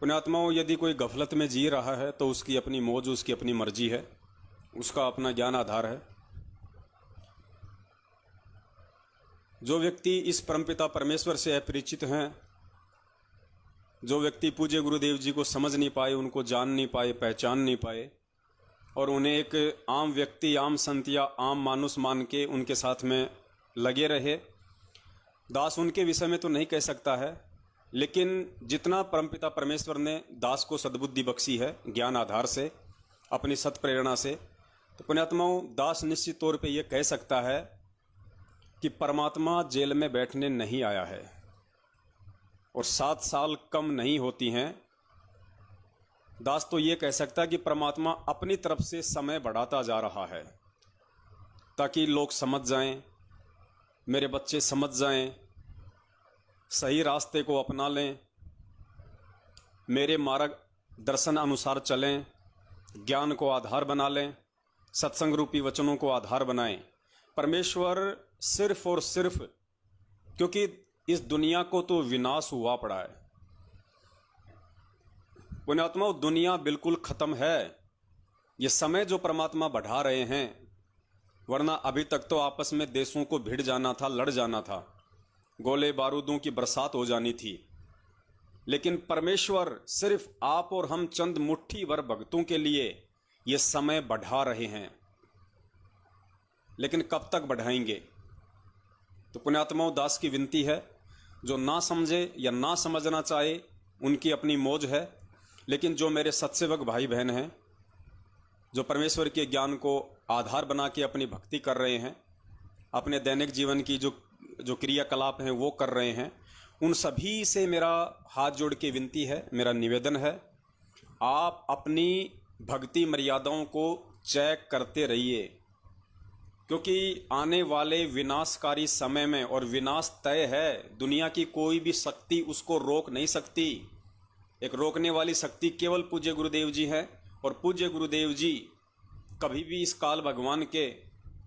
पुण्यात्माओं, यदि कोई गफलत में जी रहा है तो उसकी अपनी मौज, उसकी अपनी मर्जी है, उसका अपना ज्ञान आधार है। जो व्यक्ति इस परमपिता परमेश्वर से अपरिचित हैं, जो व्यक्ति पूज्य गुरुदेव जी को समझ नहीं पाए, उनको जान नहीं पाए, पहचान नहीं पाए और उन्हें एक आम व्यक्ति, आम संत या आम मानुष मान के उनके साथ में लगे रहे, दास उनके विषय में तो नहीं कह सकता है, लेकिन जितना परमपिता परमेश्वर ने दास को सद्बुद्धि बख्शी है ज्ञान आधार से, अपनी सत प्रेरणा से, तो पुण्यात्माओं दास निश्चित तौर पे ये कह सकता है कि परमात्मा जेल में बैठने नहीं आया है और 7 साल कम नहीं होती हैं। दास तो ये कह सकता है कि परमात्मा अपनी तरफ से समय बढ़ाता जा रहा है ताकि लोग समझ जाएं, मेरे बच्चे समझ जाएं, सही रास्ते को अपना लें, मेरे मार्ग दर्शन अनुसार चलें, ज्ञान को आधार बना लें, सत्संग रूपी वचनों को आधार बनाएं। परमेश्वर सिर्फ और सिर्फ, क्योंकि इस दुनिया को तो विनाश हुआ पड़ा है पुण्यात्माओं, दुनिया बिल्कुल खत्म है। ये समय जो परमात्मा बढ़ा रहे हैं, वरना अभी तक तो आपस में देशों को भिड़ जाना था, लड़ जाना था, गोले बारूदों की बरसात हो जानी थी। लेकिन परमेश्वर सिर्फ आप और हम चंद मुट्ठी भर भक्तों के लिए ये समय बढ़ा रहे हैं, लेकिन कब तक बढ़ाएंगे? तो पुण्यात्माओं, दास की विनती है, जो ना समझे या ना समझना चाहे उनकी अपनी मौज है, लेकिन जो मेरे सत्सेवक भाई बहन हैं, जो परमेश्वर के ज्ञान को आधार बना के अपनी भक्ति कर रहे हैं, अपने दैनिक जीवन की जो क्रियाकलाप हैं वो कर रहे हैं, उन सभी से मेरा हाथ जोड़ के विनती है, मेरा निवेदन है, आप अपनी भक्ति मर्यादाओं को चेक करते रहिए, क्योंकि आने वाले विनाशकारी समय में, और विनाश तय है, दुनिया की कोई भी शक्ति उसको रोक नहीं सकती। एक रोकने वाली शक्ति केवल पूज्य गुरुदेव जी हैं, और पूज्य गुरुदेव जी कभी भी इस काल भगवान के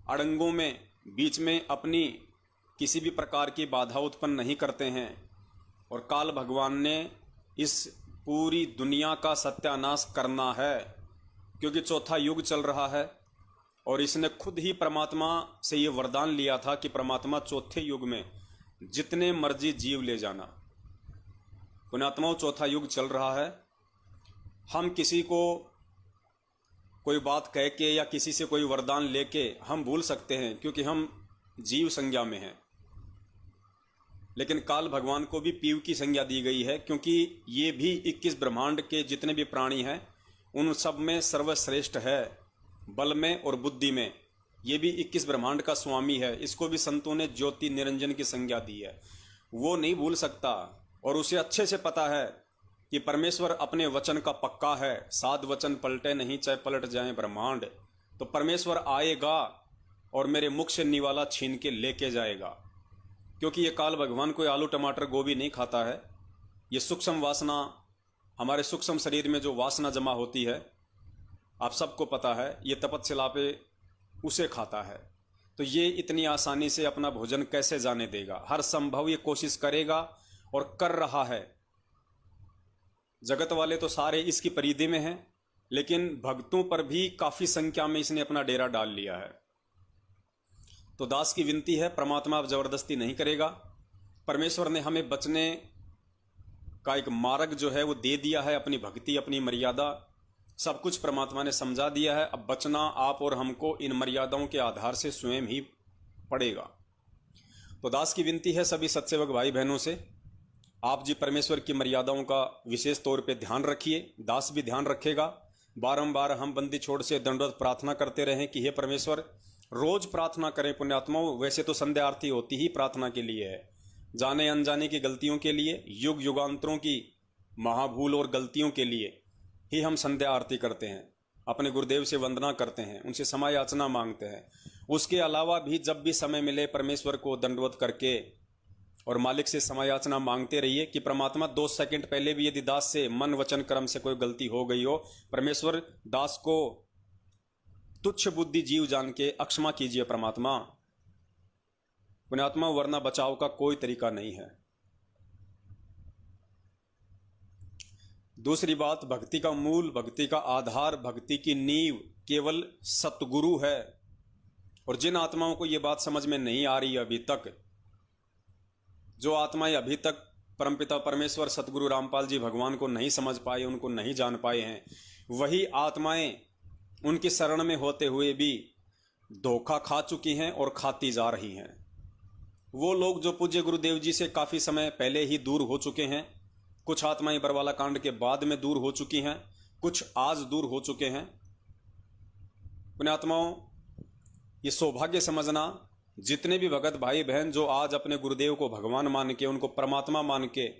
अड़ंगों में बीच में अपनी किसी भी प्रकार की बाधा उत्पन्न नहीं करते हैं। और काल भगवान ने इस पूरी दुनिया का सत्यानाश करना है, क्योंकि चौथा युग चल रहा है और इसने खुद ही परमात्मा से ये वरदान लिया था कि परमात्मा चौथे युग में जितने मर्जी जीव ले जाना। पुण्यात्माओं, चौथा युग चल रहा है। हम किसी को कोई बात कह के या किसी से कोई वरदान लेके हम भूल सकते हैं, क्योंकि हम जीव संज्ञा में हैं, लेकिन काल भगवान को भी पीव की संज्ञा दी गई है, क्योंकि ये भी 21 ब्रह्मांड के जितने भी प्राणी हैं उन सब में सर्वश्रेष्ठ है, बल में और बुद्धि में। ये भी 21 ब्रह्मांड का स्वामी है, इसको भी संतों ने ज्योति निरंजन की संज्ञा दी है। वो नहीं भूल सकता और उसे अच्छे से पता है कि परमेश्वर अपने वचन का पक्का है। 7 वचन पलटे नहीं, चाहे पलट जाए ब्रह्मांड। तो परमेश्वर आएगा और मेरे मुख से निवाला छीन के लेके जाएगा, क्योंकि ये काल भगवान कोई आलू टमाटर गोभी नहीं खाता है। ये सूक्ष्म वासना, हमारे सूक्ष्म शरीर में जो वासना जमा होती है, आप सबको पता है, ये तपस्या पे उसे खाता है। तो ये इतनी आसानी से अपना भोजन कैसे जाने देगा? हर संभव ये कोशिश करेगा और कर रहा है। जगत वाले तो सारे इसकी परिधि में हैं, लेकिन भक्तों पर भी काफी संख्या में इसने अपना डेरा डाल लिया है। तो दास की विनती है, परमात्मा अब जबरदस्ती नहीं करेगा। परमेश्वर ने हमें बचने का एक मार्ग जो है वो दे दिया है, अपनी भक्ति, अपनी मर्यादा, सब कुछ परमात्मा ने समझा दिया है। अब बचना आप और हमको इन मर्यादाओं के आधार से स्वयं ही पड़ेगा। तो दास की विनती है सभी सत्सेवक भाई बहनों से, आप जी परमेश्वर की मर्यादाओं का विशेष तौर पे ध्यान रखिए, दास भी ध्यान रखेगा। बारंबार हम बंदी छोड़ से दंडवत प्रार्थना करते रहें कि हे परमेश्वर, रोज प्रार्थना करें पुण्यात्माओं। वैसे तो संध्या आरती होती ही प्रार्थना के लिए है, जाने अनजाने की गलतियों के लिए, युग युगांतरों की महाभूल और गलतियों के लिए ही हम संध्या आरती करते हैं, अपने गुरुदेव से वंदना करते हैं, उनसे क्षमा याचना मांगते हैं। उसके अलावा भी जब भी समय मिले परमेश्वर को दंडवत करके और मालिक से क्षमा याचना मांगते रहिए कि परमात्मा 2 सेकंड पहले भी यदि दास से मन वचन कर्म से कोई गलती हो गई हो, परमेश्वर दास को तुच्छ बुद्धि जीव जान के अक्षमा कीजिए परमात्मा। पुण्यात्मा, वरना बचाव का कोई तरीका नहीं है। दूसरी बात, भक्ति का मूल, भक्ति का आधार, भक्ति की नींव केवल सतगुरु है। और जिन आत्माओं को ये बात समझ में नहीं आ रही अभी तक, जो आत्माएं अभी तक परमपिता परमेश्वर सतगुरु रामपाल जी भगवान को नहीं समझ पाए, उनको नहीं जान पाए हैं, वही आत्माएं उनकी शरण में होते हुए भी धोखा खा चुकी हैं और खाती जा रही हैं। वो लोग जो पूज्य गुरुदेव जी से काफ़ी समय पहले ही दूर हो चुके हैं, कुछ आत्माएं बरवाला कांड के बाद में दूर हो चुकी हैं, कुछ आज दूर हो चुके हैं। पुण्यात्माओं, ये सौभाग्य समझना, जितने भी भगत भाई बहन जो आज अपने गुरुदेव को भगवान मान के, उनको परमात्मा मान के,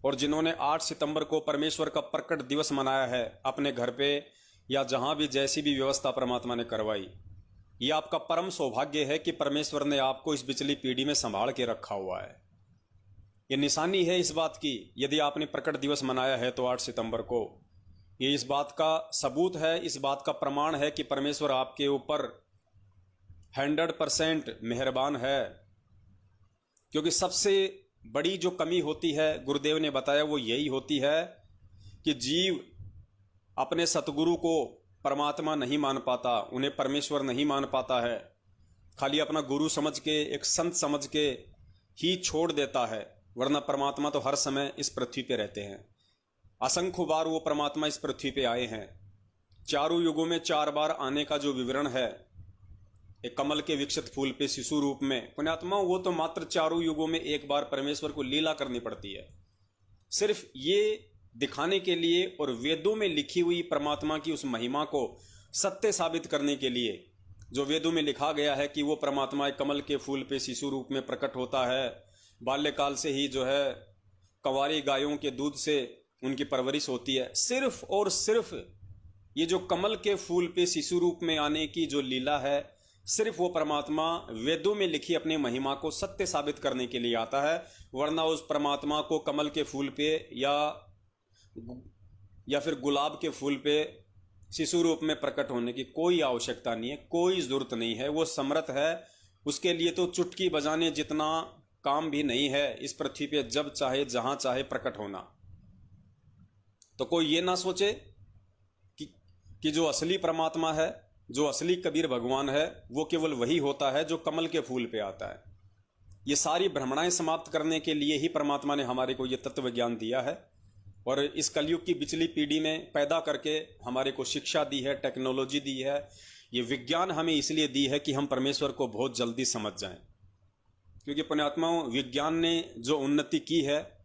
और जिन्होंने 8 सितंबर को परमेश्वर का प्रकट दिवस मनाया है अपने घर पे या जहां भी जैसी भी व्यवस्था परमात्मा ने करवाई, ये आपका परम सौभाग्य है कि परमेश्वर ने आपको इस पिछली पीढ़ी में संभाल के रखा हुआ है। ये निशानी है इस बात की, यदि आपने प्रकट दिवस मनाया है तो 8 सितंबर को, ये इस बात का सबूत है, इस बात का प्रमाण है कि परमेश्वर आपके ऊपर 100% मेहरबान है। क्योंकि सबसे बड़ी जो कमी होती है, गुरुदेव ने बताया, वो यही होती है कि जीव अपने सतगुरु को परमात्मा नहीं मान पाता, उन्हें परमेश्वर नहीं मान पाता है, खाली अपना गुरु समझ के, एक संत समझ के ही छोड़ देता है। वरना परमात्मा तो हर समय इस पृथ्वी पे रहते हैं। असंख्य बार वो परमात्मा इस पृथ्वी पे आए हैं। चारों युगों में 4 बार आने का जो विवरण है, एक कमल के विकसित फूल पे शिशु रूप में, पुण्यात्मा वो तो मात्र चारों युगों में एक बार परमेश्वर को लीला करनी पड़ती है, सिर्फ ये दिखाने के लिए और वेदों में लिखी हुई परमात्मा की उस महिमा को सत्य साबित करने के लिए। जो वेदों में लिखा गया है कि वो परमात्मा एक कमल के फूल पे शिशु रूप में प्रकट होता है, बाल्यकाल से ही जो है कंवारी गायों के दूध से उनकी परवरिश होती है, सिर्फ और सिर्फ ये जो कमल के फूल पे शिशु रूप में आने की जो लीला है, सिर्फ वो परमात्मा वेदों में लिखी अपनी महिमा को सत्य साबित करने के लिए आता है। वरना उस परमात्मा को कमल के फूल पे या फिर गुलाब के फूल पे शिशु रूप में प्रकट होने की कोई आवश्यकता नहीं है, कोई जरूरत नहीं है। वो समर्थ है, उसके लिए तो चुटकी बजाने जितना काम भी नहीं है इस पृथ्वी पे जब चाहे जहां चाहे प्रकट होना। तो कोई ये ना सोचे कि जो असली परमात्मा है, जो असली कबीर भगवान है, वो केवल वही होता है जो कमल के फूल पे आता है। ये सारी भ्रमणाएं समाप्त करने के लिए ही परमात्मा ने हमारे को ये तत्व ज्ञान दिया है और इस कलयुग की पिछली पीढ़ी में पैदा करके हमारे को शिक्षा दी है, टेक्नोलॉजी दी है। ये विज्ञान हमें इसलिए दी है कि हम परमेश्वर को बहुत जल्दी समझ जाएं। क्योंकि पुण्यात्माओं, विज्ञान ने जो उन्नति की है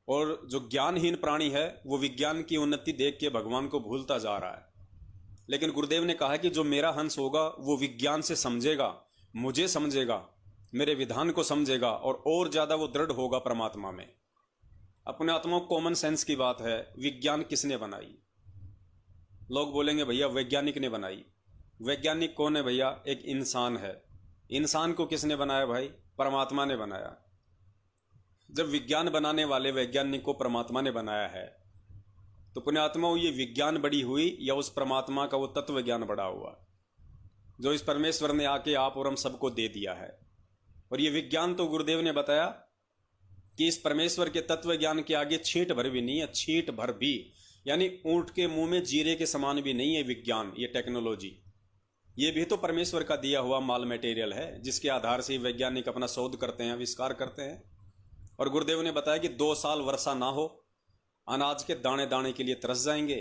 और जो ज्ञानहीन प्राणी है वो विज्ञान की उन्नति देख के भगवान को भूलता जा रहा है। लेकिन गुरुदेव ने कहा कि जो मेरा हंस होगा वो विज्ञान से समझेगा, मुझे समझेगा, मेरे विधान को समझेगा और ज़्यादा वो दृढ़ होगा परमात्मा में। अपने आत्माओं, कॉमन सेंस की बात है, विज्ञान किसने बनाई? लोग बोलेंगे भैया वैज्ञानिक ने बनाई। वैज्ञानिक कौन है भैया? एक इंसान है। इंसान को किसने बनाया भाई? परमात्मा ने बनाया। जब विज्ञान बनाने वाले वैज्ञानिक को परमात्मा ने बनाया है तो पुण्यात्माओं, ये विज्ञान बड़ी हुई या उस परमात्मा का वो तत्व ज्ञान बड़ा हुआ जो इस परमेश्वर ने आके आप और हम सबको दे दिया है। और ये विज्ञान तो गुरुदेव ने बताया कि इस परमेश्वर के तत्व ज्ञान के आगे छींट भर भी नहीं है, छींट भर भी, यानी ऊंट के मुंह में जीरे के समान भी नहीं है विज्ञान, ये टेक्नोलॉजी। ये भी तो परमेश्वर का दिया हुआ माल मटेरियल है जिसके आधार से वैज्ञानिक अपना शोध करते हैं, आविष्कार करते हैं। और गुरुदेव ने बताया कि 2 साल वर्षा ना हो, अनाज के दाने दाने के लिए तरस जाएंगे,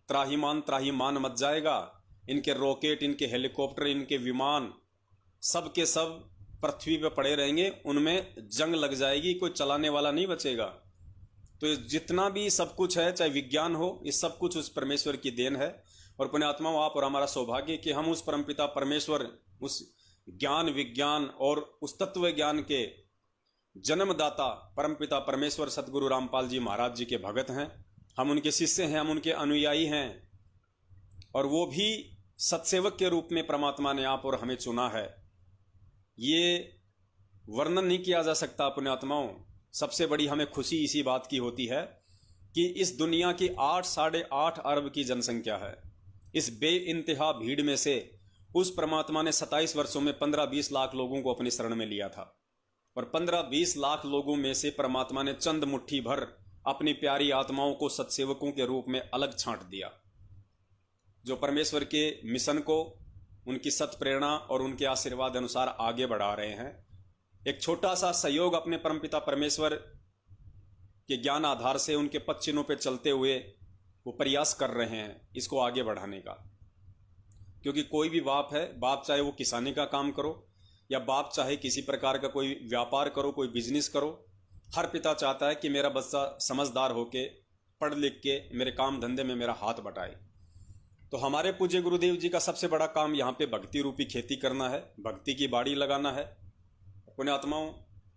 त्राहीमान मच जाएगा। इनके रॉकेट, इनके हेलीकॉप्टर, इनके विमान सब के सब पृथ्वी पे पड़े रहेंगे, उनमें जंग लग जाएगी, कोई चलाने वाला नहीं बचेगा। तो जितना भी सब कुछ है, चाहे विज्ञान हो, ये सब कुछ उस परमेश्वर की देन है। और पुण्यात्माओं, आप और हमारा सौभाग्य कि हम उस परमपिता परमेश्वर, उस ज्ञान विज्ञान और उस तत्व ज्ञान के जन्मदाता परमपिता परमेश्वर सतगुरु रामपाल जी महाराज जी के भगत हैं। हम उनके शिष्य हैं, हम उनके अनुयायी हैं। और वो भी सत्सेवक के रूप में परमात्मा ने आप और हमें चुना है। ये वर्णन नहीं किया जा सकता पुण्यात्माओं। सबसे बड़ी हमें खुशी इसी बात की होती है कि इस दुनिया की 8-8.5 अरब की जनसंख्या है। इस बेइंतहा भीड़ में से उस परमात्मा ने 27 वर्षों में 15-20 लाख लोगों को अपनी शरण में लिया था। और 15-20 लाख लोगों में से परमात्मा ने चंद मुट्ठी भर अपनी प्यारी आत्माओं को सत्सेवकों के रूप में अलग छांट दिया, जो परमेश्वर के मिशन को उनकी सत प्रेरणा और उनके आशीर्वाद अनुसार आगे बढ़ा रहे हैं। एक छोटा सा सहयोग अपने परमपिता परमेश्वर के ज्ञान आधार से उनके पद चिन्हों पर चलते हुए वो प्रयास कर रहे हैं इसको आगे बढ़ाने का। क्योंकि कोई भी बाप है, बाप चाहे वो किसानी का काम करो या बाप चाहे किसी प्रकार का कोई व्यापार करो, कोई बिजनेस करो, हर पिता चाहता है कि मेरा बच्चा समझदार होके पढ़ लिख के मेरे काम धंधे में मेरा हाथ बटाए। तो हमारे पूज्य गुरुदेव जी का सबसे बड़ा काम यहाँ पे भक्ति रूपी खेती करना है, भक्ति की बाड़ी लगाना है। पुण्यात्माओं,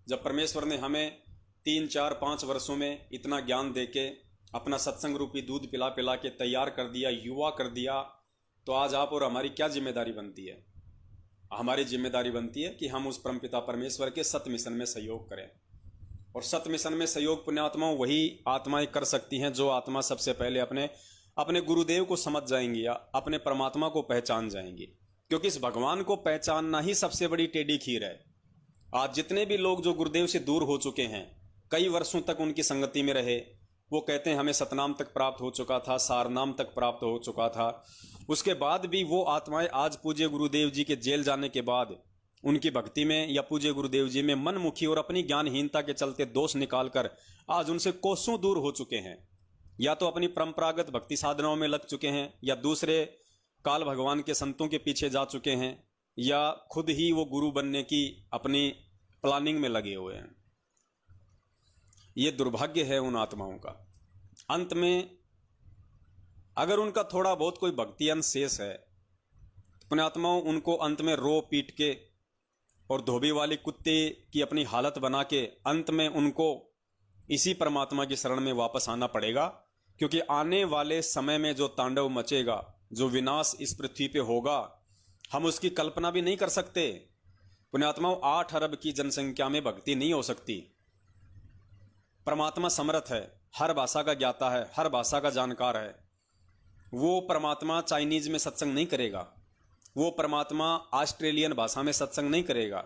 जब परमेश्वर ने हमें 3, 4, 5 वर्षों में इतना ज्ञान देके अपना सत्संग रूपी दूध पिला पिला के तैयार कर दिया, युवा कर दिया, तो आज आप और हमारी क्या जिम्मेदारी बनती है? हमारी जिम्मेदारी बनती है कि हम उस परमपिता परमेश्वर के सत मिशन में सहयोग करें। और सत मिशन में सहयोग पुण्यात्माओं वही आत्माएं कर सकती हैं जो आत्मा सबसे पहले अपने गुरुदेव को समझ जाएंगी या अपने परमात्मा को पहचान जाएंगी। क्योंकि इस भगवान को पहचानना ही सबसे बड़ी टेढ़ी खीर है। आज जितने भी लोग जो गुरुदेव से दूर हो चुके हैं, कई वर्षों तक उनकी संगति में रहे, वो कहते हैं हमें सतनाम तक प्राप्त हो चुका था, सारनाम तक प्राप्त हो चुका था, उसके बाद भी वो आत्माएं आज पूज्य गुरुदेव जी के जेल जाने के बाद उनकी भक्ति में या पूज्य गुरुदेव जी में मनमुखी और अपनी ज्ञानहीनता के चलते दोष निकालकर आज उनसे कोसों दूर हो चुके हैं। या तो अपनी परंपरागत भक्ति साधनाओं में लग चुके हैं, या दूसरे काल भगवान के संतों के पीछे जा चुके हैं, या खुद ही वो गुरु बनने की अपनी प्लानिंग में लगे हुए हैं। ये दुर्भाग्य है उन आत्माओं का। अंत में अगर उनका थोड़ा बहुत कोई भक्ति अंश शेष है, पुण्यात्माओं उनको अंत में रो पीट के और धोबी वाली कुत्ते की अपनी हालत बना के अंत में उनको इसी परमात्मा की शरण में वापस आना पड़ेगा। क्योंकि आने वाले समय में जो तांडव मचेगा, जो विनाश इस पृथ्वी पे होगा, हम उसकी कल्पना भी नहीं कर सकते। पुण्यात्माओं 8 अरब की जनसंख्या में भक्ति नहीं हो सकती। परमात्मा समर्थ है, हर भाषा का ज्ञाता है, हर भाषा का जानकार है। वो परमात्मा चाइनीज में सत्संग नहीं करेगा, वो परमात्मा ऑस्ट्रेलियन भाषा में सत्संग नहीं करेगा,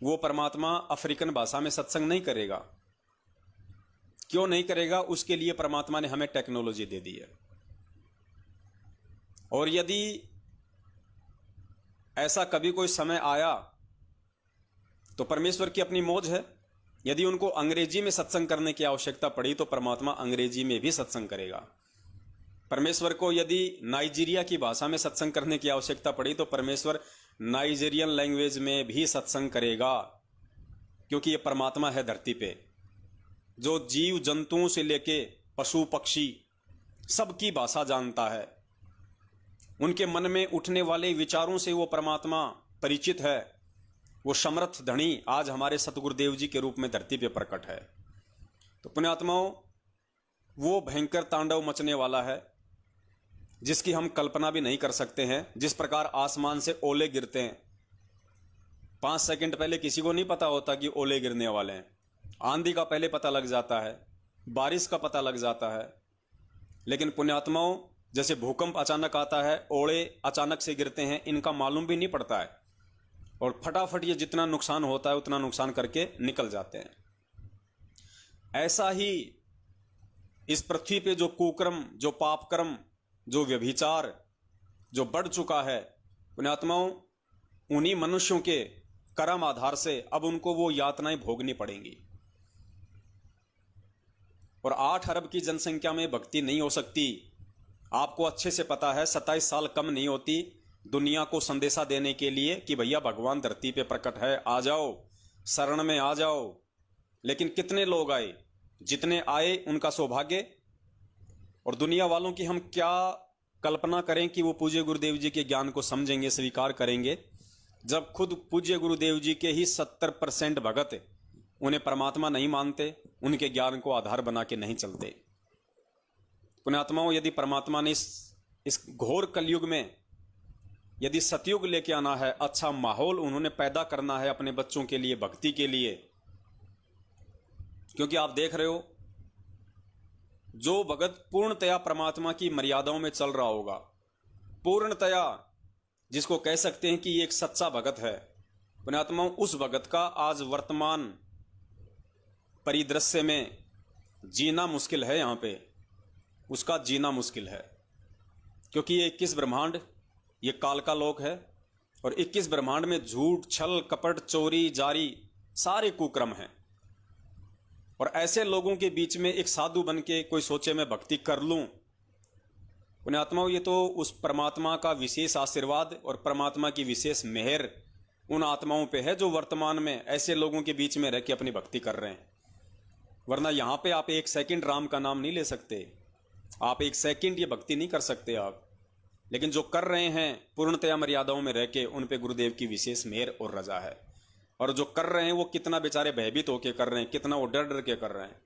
वो परमात्मा अफ्रीकन भाषा में सत्संग नहीं करेगा। क्यों नहीं करेगा? उसके लिए परमात्मा ने हमें टेक्नोलॉजी दे दी है। और यदि ऐसा कभी कोई समय आया तो परमेश्वर की अपनी मौज है। यदि उनको अंग्रेजी में सत्संग करने की आवश्यकता पड़ी तो परमात्मा अंग्रेजी में भी सत्संग करेगा। परमेश्वर को यदि नाइजीरिया की भाषा में सत्संग करने की आवश्यकता पड़ी तो परमेश्वर नाइजीरियन लैंग्वेज में भी सत्संग करेगा। क्योंकि ये परमात्मा है धरती पे, जो जीव जंतुओं से लेके पशु पक्षी सबकी भाषा जानता है। उनके मन में उठने वाले विचारों से वो परमात्मा परिचित है। वो समर्थ धनी आज हमारे सतगुरुदेव जी के रूप में धरती पे प्रकट है। तो पुण्यात्माओं, वो भयंकर तांडव मचने वाला है जिसकी हम कल्पना भी नहीं कर सकते हैं। जिस प्रकार आसमान से ओले गिरते हैं, 5 सेकंड पहले किसी को नहीं पता होता कि ओले गिरने वाले हैं। आंधी का पहले पता लग जाता है, बारिश का पता लग जाता है। लेकिन पुण्यात्माओं, जैसे भूकंप अचानक आता है, ओले अचानक से गिरते हैं, इनका मालूम भी नहीं पड़ता है और फटाफट ये जितना नुकसान होता है उतना नुकसान करके निकल जाते हैं। ऐसा ही इस पृथ्वी पे जो कुकर्म, जो पापकर्म, जो व्यभिचार जो बढ़ चुका है, पुण्यात्माओं उन्हीं मनुष्यों के कर्म आधार से अब उनको वो यातनाएं भोगनी पड़ेंगी। और 8 अरब की जनसंख्या में भक्ति नहीं हो सकती। आपको अच्छे से पता है 27 साल कम नहीं होती दुनिया को संदेशा देने के लिए कि भैया भगवान धरती पे प्रकट है, आ जाओ, शरण में आ जाओ। लेकिन कितने लोग आए? जितने आए उनका सौभाग्य। और दुनिया वालों की हम क्या कल्पना करें कि वो पूज्य गुरुदेव जी के ज्ञान को समझेंगे, स्वीकार करेंगे, जब खुद पूज्य गुरुदेव जी के ही 70% भगत उन्हें परमात्मा नहीं मानते, उनके ज्ञान को आधार बना के नहीं चलते। पुण्यात्माओं, यदि परमात्मा ने इस घोर कलयुग में यदि सतयुग लेके आना है, अच्छा माहौल उन्होंने पैदा करना है अपने बच्चों के लिए, भक्ति के लिए। क्योंकि आप देख रहे हो, जो भगत पूर्णतया परमात्मा की मर्यादाओं में चल रहा होगा, पूर्णतया जिसको कह सकते हैं कि ये एक सच्चा भगत है, पुण्यात्माओं उस भगत का आज वर्तमान परिदृश्य में जीना मुश्किल है यहाँ पे, उसका जीना मुश्किल है, क्योंकि ये 21 ब्रह्मांड, ये काल का लोक है, और 21 ब्रह्मांड में झूठ, छल, कपट, चोरी, जारी सारे कुक्रम हैं। और ऐसे लोगों के बीच में एक साधु बन के कोई सोचे मैं भक्ति कर लूं, पुण्यात्माओं, ये तो उस परमात्मा का विशेष आशीर्वाद और परमात्मा की विशेष मेहर उन आत्माओं पे है जो वर्तमान में ऐसे लोगों के बीच में रह के अपनी भक्ति कर रहे हैं। वरना यहां पे आप एक सेकंड राम का नाम नहीं ले सकते, आप एक सेकंड ये भक्ति नहीं कर सकते आप। लेकिन जो कर रहे हैं पूर्णतया मर्यादाओं में रह के, उन पे गुरुदेव की विशेष मेहर और रजा है। और जो कर रहे हैं वो कितना बेचारे भयभीत होके कर रहे हैं, कितना वो डर डर के कर रहे हैं।